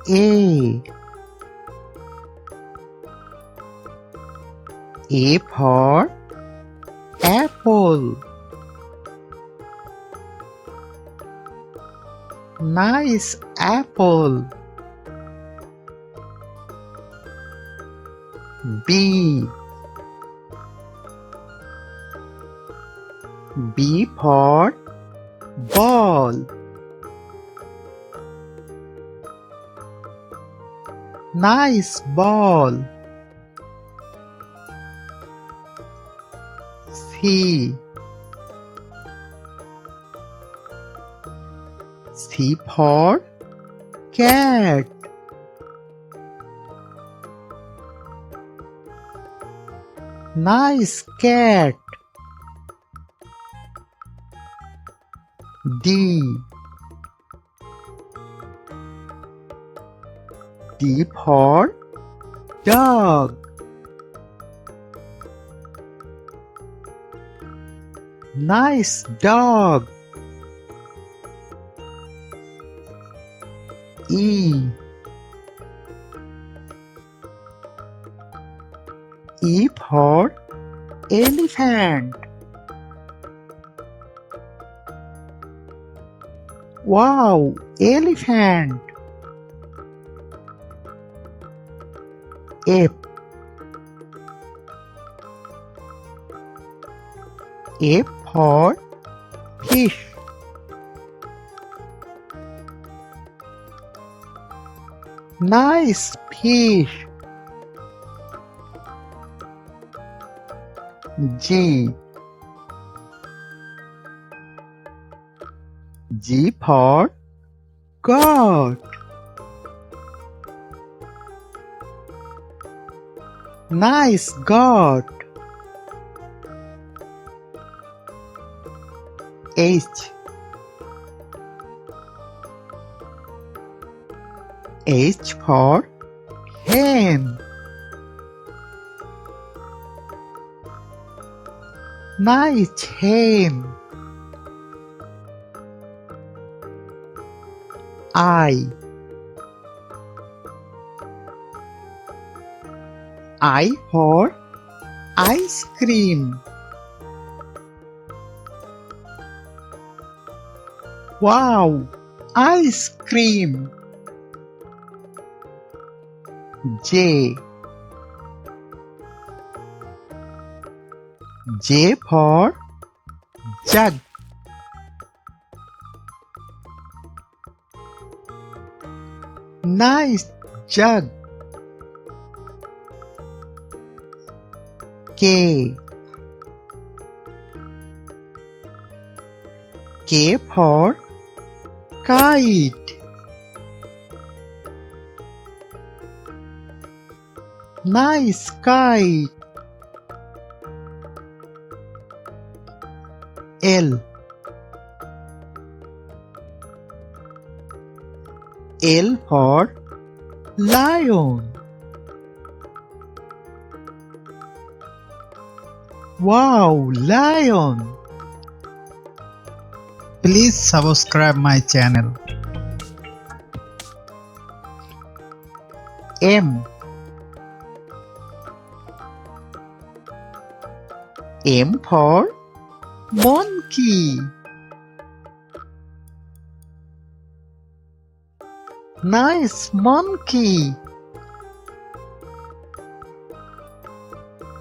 A. A for apple. Nice apple. B. B for ball. Nice ball. C. C for cat. Nice cat. D. D for dog. Nice dog. E. E for elephant. Wow, elephant. F. F for fish. Nice fish. G. G for goat. Nice goat. H. H for hen. Nice hen. I. I for ice cream. Wow, ice cream. J. J for jug. Nice jug. K. K for kite. Nice kite. L. L for lion. Wow, lion. Please subscribe my channel. M. M for monkey. Nice monkey.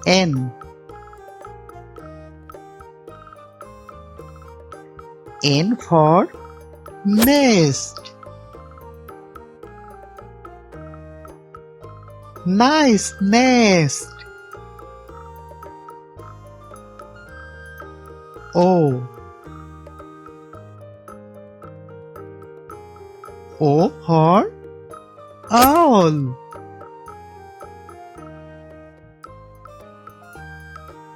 N. N for nest. Nice nest. O. O for owl.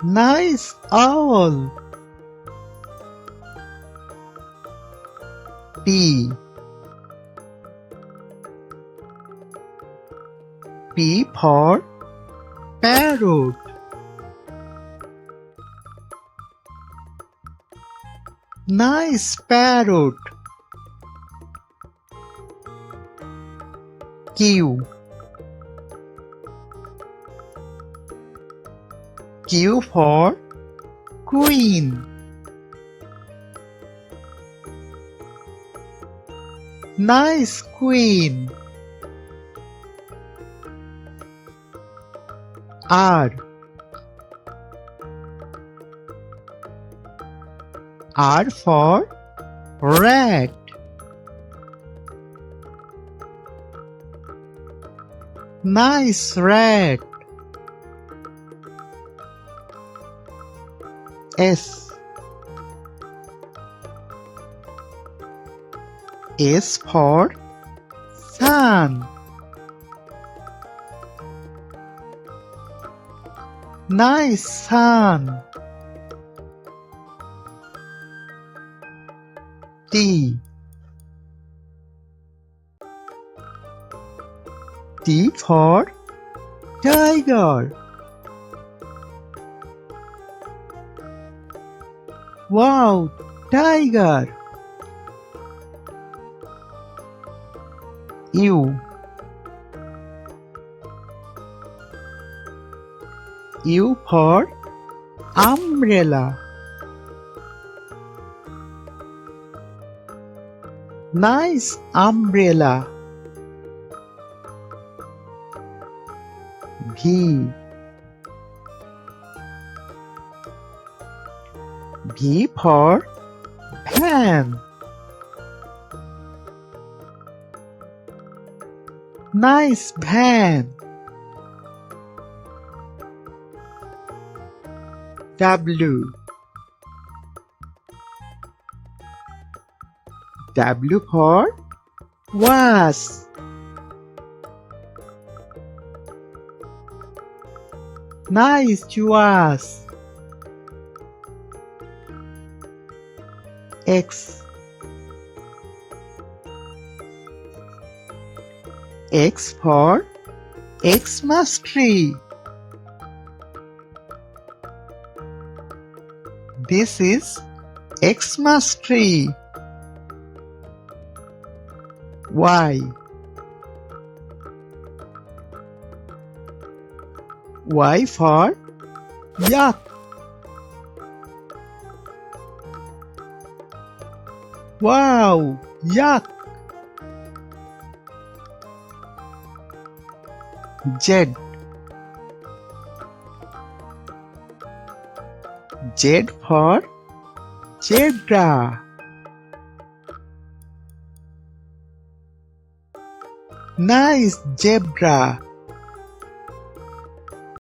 Nice owl. P. P for parrot. Nice parrot. Q. Q for Queen. Nice queen. R. R for rat. Nice rat. S. S for sun. Nice sun. T. T for tiger. Wow, tiger. U. U for umbrella. Nice umbrella. V. V for van. Nice van. W. W for was. Nice was. X. X for Xmas tree. This is Xmas tree. Y. Y for yak. Wow, yak. Z. Z for zebra. Nice zebra.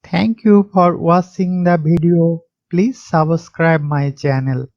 Thank you for watching the video. Please subscribe my channel.